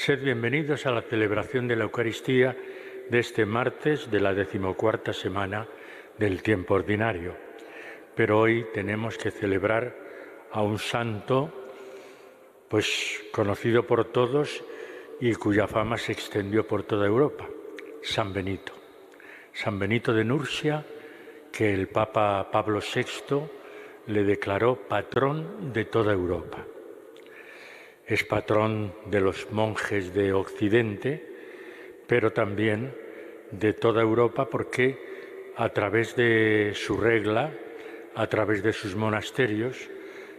Sed bienvenidos a la celebración de la Eucaristía de este martes de la 14ª semana del tiempo ordinario. Pero hoy tenemos que celebrar a un santo, pues conocido por todos y cuya fama se extendió por toda Europa, San Benito. San Benito de Nursia, que el Papa Pablo VI le declaró patrón de toda Europa. Es patrón de los monjes de Occidente, pero también de toda Europa, porque a través de su regla, a través de sus monasterios,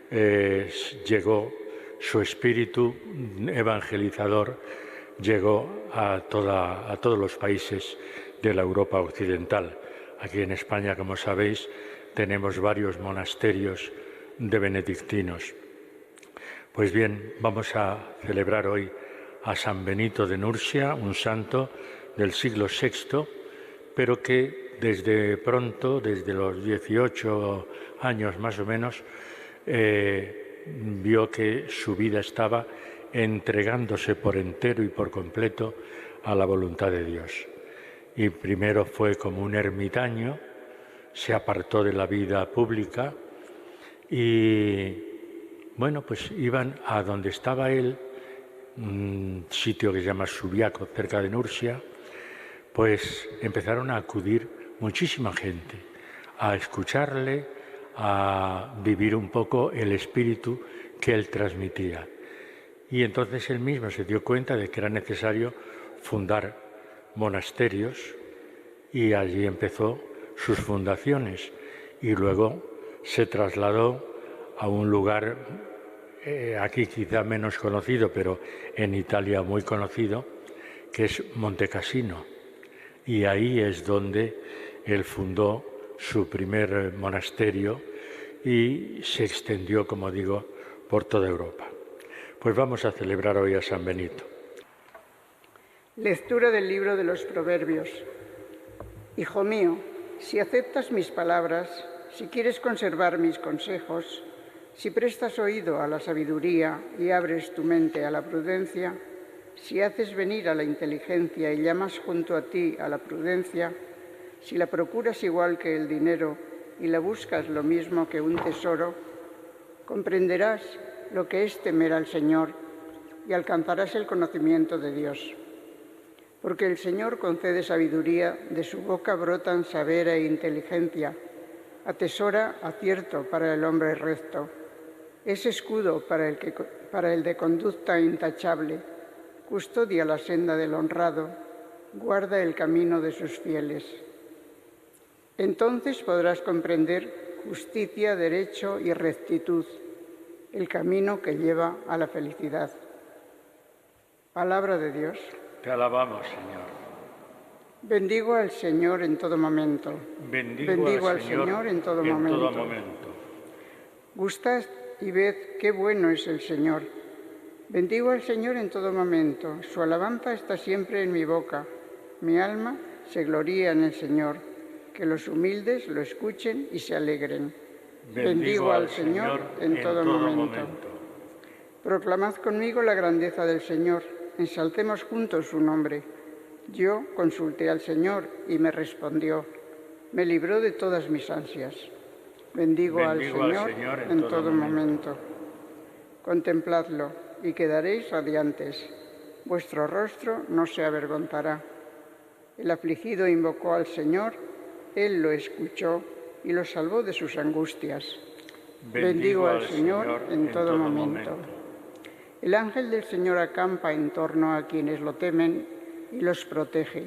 llegó su espíritu evangelizador, llegó a todos los países de la Europa occidental. Aquí en España, como sabéis, tenemos varios monasterios de benedictinos. Pues bien, vamos a celebrar hoy a San Benito de Nursia, un santo del siglo VI, pero que desde pronto, desde los 18 años más o menos, vio que su vida estaba entregándose por entero y por completo a la voluntad de Dios. Y primero fue como un ermitaño, se apartó de la vida pública y bueno, pues iban a donde estaba él, un sitio que se llama Subiaco, cerca de Nursia, pues empezaron a acudir muchísima gente a escucharle, a vivir un poco el espíritu que él transmitía. Y entonces él mismo se dio cuenta de que era necesario fundar monasterios y allí empezó sus fundaciones y luego se trasladó a un lugar aquí quizá menos conocido, pero en Italia muy conocido, que es Montecassino. Y ahí es donde él fundó su primer monasterio y se extendió, como digo, por toda Europa. Pues vamos a celebrar hoy a San Benito. Lectura del libro de los Proverbios. Hijo mío, si aceptas mis palabras, si quieres conservar mis consejos, si prestas oído a la sabiduría y abres tu mente a la prudencia, si haces venir a la inteligencia y llamas junto a ti a la prudencia, si la procuras igual que el dinero y la buscas lo mismo que un tesoro, comprenderás lo que es temer al Señor y alcanzarás el conocimiento de Dios. Porque el Señor concede sabiduría, de su boca brotan saber e inteligencia, atesora acierto para el hombre recto. Es escudo para el de conducta intachable, custodia la senda del honrado, guarda el camino de sus fieles. Entonces podrás comprender justicia, derecho y rectitud, el camino que lleva a la felicidad. Palabra de Dios. Te alabamos, Señor. Bendigo al Señor en todo momento. Bendigo al Señor en todo momento. Gustad y ved qué bueno es el Señor. Bendigo al Señor en todo momento. Su alabanza está siempre en mi boca. Mi alma se gloría en el Señor. Que los humildes lo escuchen y se alegren. Bendigo al Señor en todo momento. Proclamad conmigo la grandeza del Señor. Ensalcemos juntos su nombre. Yo consulté al Señor y me respondió. Me libró de todas mis ansias. Bendigo al Señor en todo momento. Contempladlo y quedaréis radiantes. Vuestro rostro no se avergonzará. El afligido invocó al Señor, Él lo escuchó y lo salvó de sus angustias. Bendigo al Señor en todo momento. El ángel del Señor acampa en torno a quienes lo temen y los protege.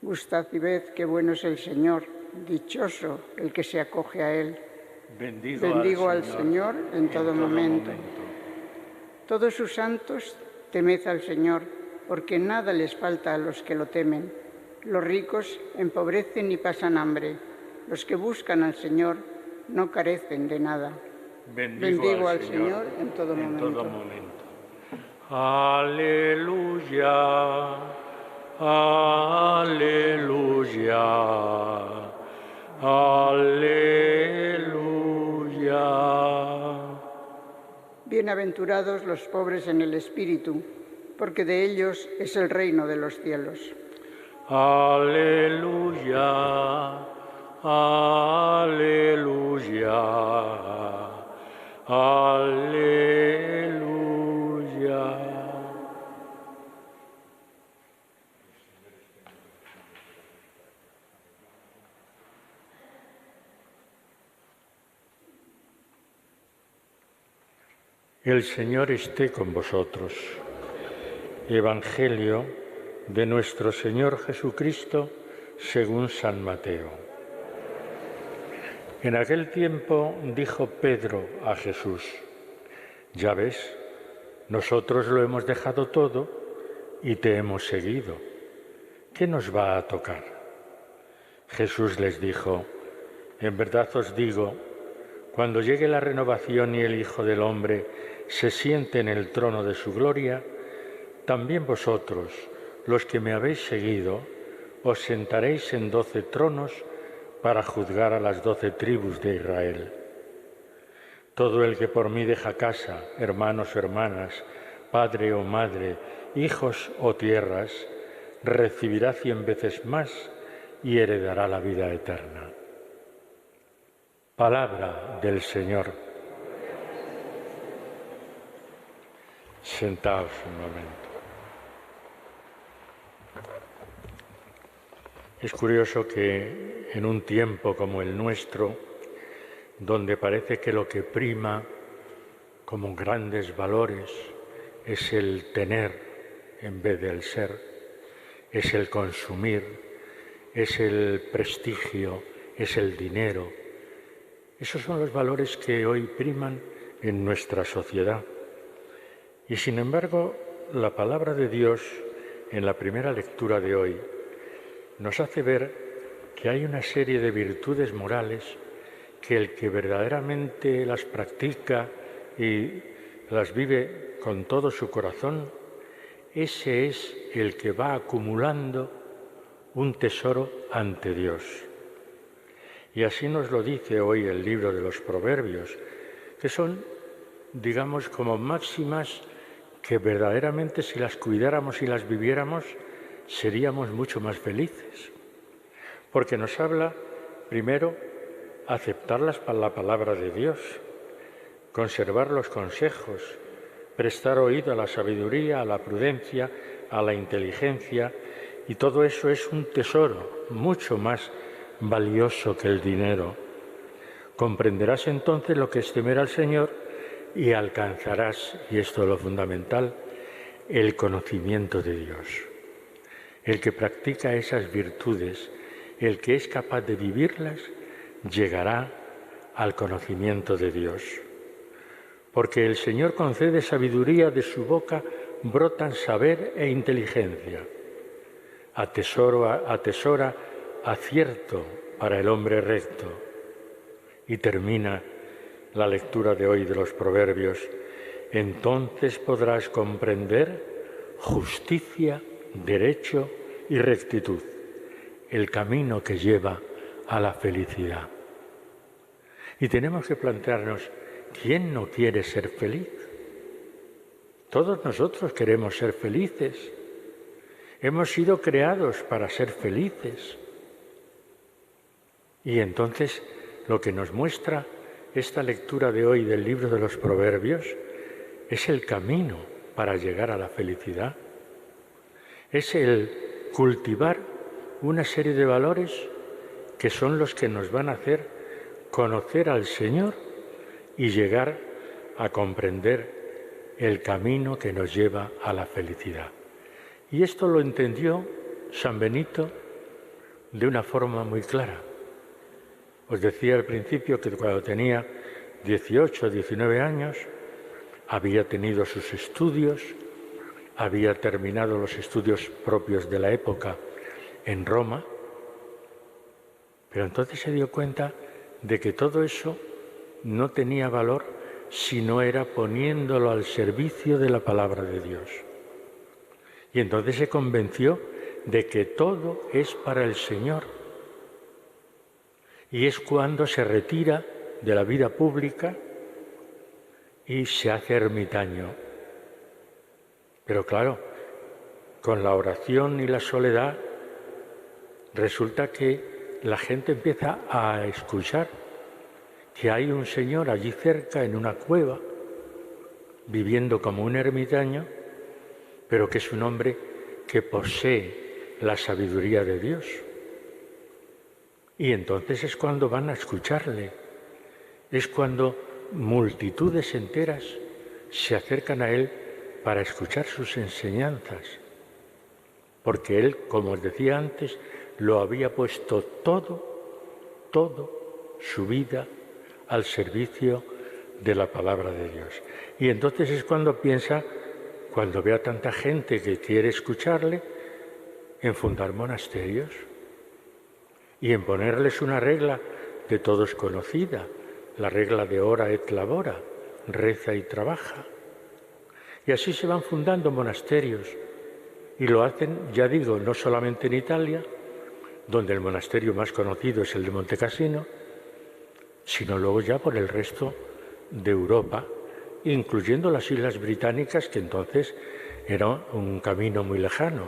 Gustad y ved qué bueno es el Señor, dichoso el que se acoge a Él. Bendigo al Señor en todo momento. Todos sus santos, temed al Señor, porque nada les falta a los que lo temen. Los ricos empobrecen y pasan hambre. Los que buscan al Señor no carecen de nada. Bendigo al Señor en todo momento. Aleluya, aleluya, aleluya. Bienaventurados los pobres en el espíritu, porque de ellos es el reino de los cielos. Aleluya, aleluya, aleluya. El Señor esté con vosotros. Evangelio de nuestro Señor Jesucristo según San Mateo. En aquel tiempo dijo Pedro a Jesús: ya ves, nosotros lo hemos dejado todo y te hemos seguido. ¿Qué nos va a tocar? Jesús les dijo: en verdad os digo, cuando llegue la renovación y el Hijo del Hombre se siente en el trono de su gloria, también vosotros, los que me habéis seguido, os sentaréis en 12 tronos para juzgar a las 12 tribus de Israel. Todo el que por mí deja casa, hermanos o hermanas, padre o madre, hijos o tierras, recibirá 100 veces más y heredará la vida eterna. Palabra del Señor. Sentaos un momento. Es curioso que en un tiempo como el nuestro, donde parece que lo que prima como grandes valores es el tener en vez del ser, es el consumir, es el prestigio, es el dinero. Esos son los valores que hoy priman en nuestra sociedad. Y sin embargo, la palabra de Dios, en la primera lectura de hoy, nos hace ver que hay una serie de virtudes morales que el que verdaderamente las practica y las vive con todo su corazón, ese es el que va acumulando un tesoro ante Dios. Y así nos lo dice hoy el libro de los Proverbios, que son, digamos, como máximas que verdaderamente si las cuidáramos y las viviéramos, seríamos mucho más felices. Porque nos habla, primero, aceptar la palabra de Dios, conservar los consejos, prestar oído a la sabiduría, a la prudencia, a la inteligencia, y todo eso es un tesoro mucho más valioso que el dinero. Comprenderás entonces lo que es temer al Señor y alcanzarás, y esto es lo fundamental, el conocimiento de Dios. El que practica esas virtudes, el que es capaz de vivirlas, llegará al conocimiento de Dios. Porque el Señor concede sabiduría, de su boca brotan saber e inteligencia. Atesora acierto para el hombre recto. Y termina la lectura de hoy de los Proverbios: entonces podrás comprender justicia, derecho y rectitud, el camino que lleva a la felicidad. Y tenemos que plantearnos, ¿quién no quiere ser feliz? Todos nosotros queremos ser felices. Hemos sido creados para ser felices. Y entonces lo que nos muestra esta lectura de hoy del libro de los Proverbios es el camino para llegar a la felicidad. Es el cultivar una serie de valores que son los que nos van a hacer conocer al Señor y llegar a comprender el camino que nos lleva a la felicidad. Y esto lo entendió San Benito de una forma muy clara. Os decía al principio que cuando tenía 18 o 19 años había tenido sus estudios, había terminado los estudios propios de la época en Roma, pero entonces se dio cuenta de que todo eso no tenía valor si no era poniéndolo al servicio de la palabra de Dios. Y entonces se convenció de que todo es para el Señor. Y es cuando se retira de la vida pública y se hace ermitaño. Pero claro, con la oración y la soledad, resulta que la gente empieza a escuchar que hay un señor allí cerca en una cueva, viviendo como un ermitaño, pero que es un hombre que posee la sabiduría de Dios. Y entonces es cuando van a escucharle, es cuando multitudes enteras se acercan a él para escuchar sus enseñanzas, porque él, como os decía antes, lo había puesto todo, su vida al servicio de la palabra de Dios. Y entonces es cuando piensa, cuando ve a tanta gente que quiere escucharle, en fundar monasterios y en ponerles una regla de todos conocida, la regla de ora et labora, reza y trabaja. Y así se van fundando monasterios, y lo hacen, ya digo, no solamente en Italia, donde el monasterio más conocido es el de Monte Cassino, sino luego ya por el resto de Europa, incluyendo las Islas Británicas, que entonces era un camino muy lejano.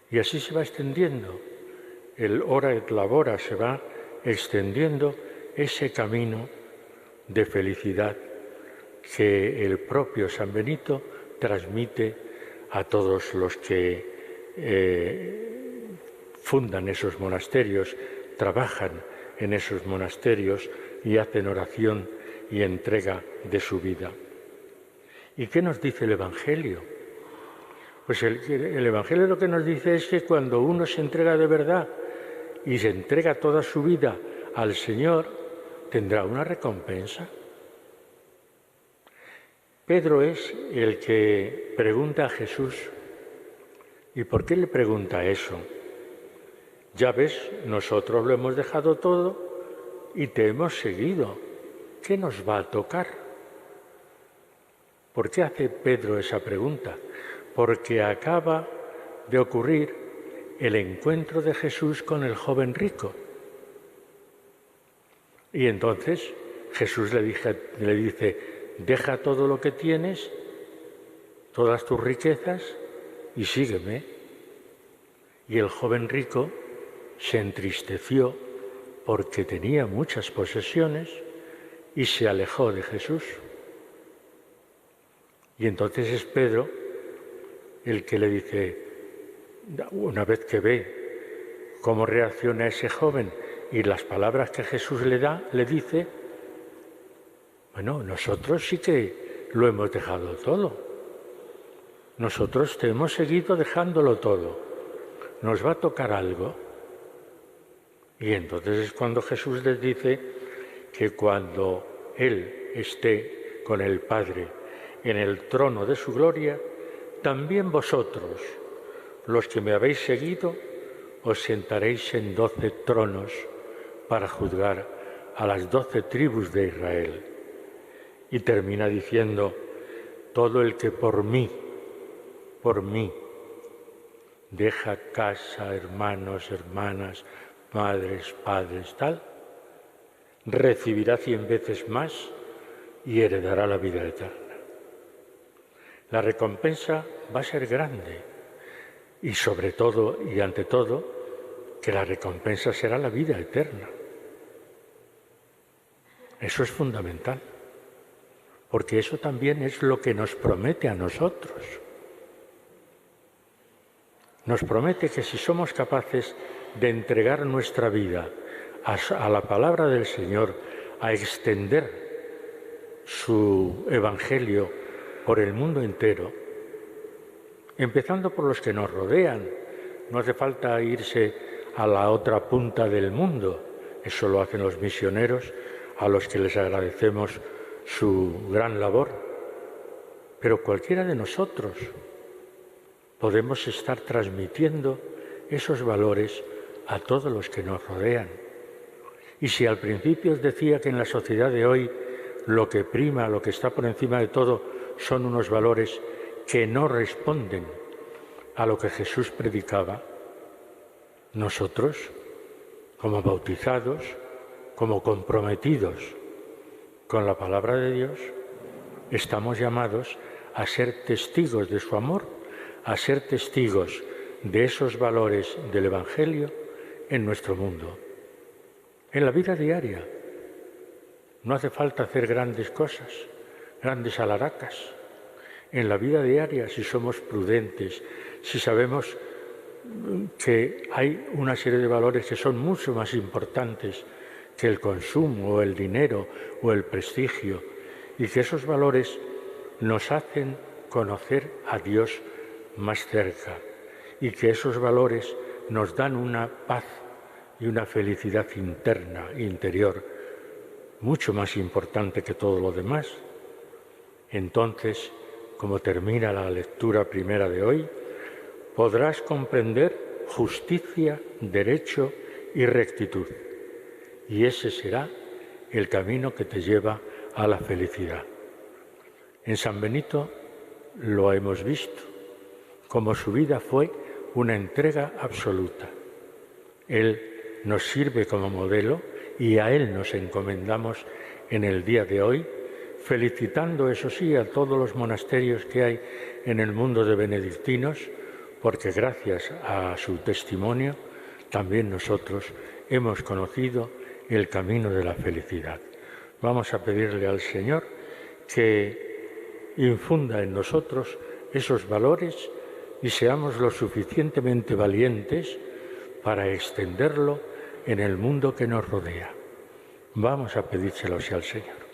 Y así se va extendiendo, el ora et labora se va extendiendo ese camino de felicidad que el propio San Benito transmite a todos los que fundan esos monasterios, trabajan en esos monasterios y hacen oración y entrega de su vida. ¿Y qué nos dice el Evangelio? Pues el Evangelio lo que nos dice es que cuando uno se entrega de verdad y se entrega toda su vida al Señor, tendrá una recompensa. Pedro es el que pregunta a Jesús. ¿Y por qué le pregunta eso? Ya ves, nosotros lo hemos dejado todo y te hemos seguido. ¿Qué nos va a tocar? ¿Por qué hace Pedro esa pregunta? Porque acaba de ocurrir el encuentro de Jesús con el joven rico. Y entonces Jesús le dice, deja todo lo que tienes, todas tus riquezas, y sígueme. Y el joven rico se entristeció porque tenía muchas posesiones y se alejó de Jesús. Y entonces es Pedro el que le dice, una vez que ve cómo reacciona ese joven y las palabras que Jesús le dice, bueno, nosotros sí que lo hemos dejado todo. Nosotros te hemos seguido dejándolo todo. ¿Nos va a tocar algo? Y entonces es cuando Jesús les dice que cuando Él esté con el Padre en el trono de su gloria, también vosotros, los que me habéis seguido, os sentaréis en 12 tronos para juzgar a las 12 tribus de Israel. Y termina diciendo, todo el que por mí, deja casa, hermanos, hermanas, madres, padres, tal, recibirá 100 veces más y heredará la vida eterna. La recompensa va a ser grande y sobre todo y ante todo que la recompensa será la vida eterna. Eso es fundamental, porque eso también es lo que nos promete a nosotros. Nos promete que si somos capaces de entregar nuestra vida a la palabra del Señor, a extender su evangelio por el mundo entero, empezando por los que nos rodean. No hace falta irse a la otra punta del mundo, eso lo hacen los misioneros, a los que les agradecemos su gran labor. Pero cualquiera de nosotros podemos estar transmitiendo esos valores a todos los que nos rodean. Y si al principio os decía que en la sociedad de hoy lo que prima, lo que está por encima de todo, son unos valores que no responden a lo que Jesús predicaba, nosotros, como bautizados, como comprometidos con la palabra de Dios, estamos llamados a ser testigos de su amor, a ser testigos de esos valores del Evangelio en nuestro mundo, en la vida diaria. No hace falta hacer grandes cosas, grandes alaracas. En la vida diaria, si somos prudentes, si sabemos que hay una serie de valores que son mucho más importantes que el consumo o el dinero o el prestigio, y que esos valores nos hacen conocer a Dios más cerca, y que esos valores nos dan una paz y una felicidad interna, interior, mucho más importante que todo lo demás. Entonces, como termina la lectura primera de hoy, podrás comprender justicia, derecho y rectitud. Y ese será el camino que te lleva a la felicidad. En San Benito lo hemos visto, como su vida fue una entrega absoluta. Él nos sirve como modelo y a Él nos encomendamos en el día de hoy, felicitando, eso sí, a todos los monasterios que hay en el mundo de benedictinos, porque gracias a su testimonio también nosotros hemos conocido el camino de la felicidad. Vamos a pedirle al Señor que infunda en nosotros esos valores y seamos lo suficientemente valientes para extenderlo en el mundo que nos rodea. Vamos a pedírselo al Señor.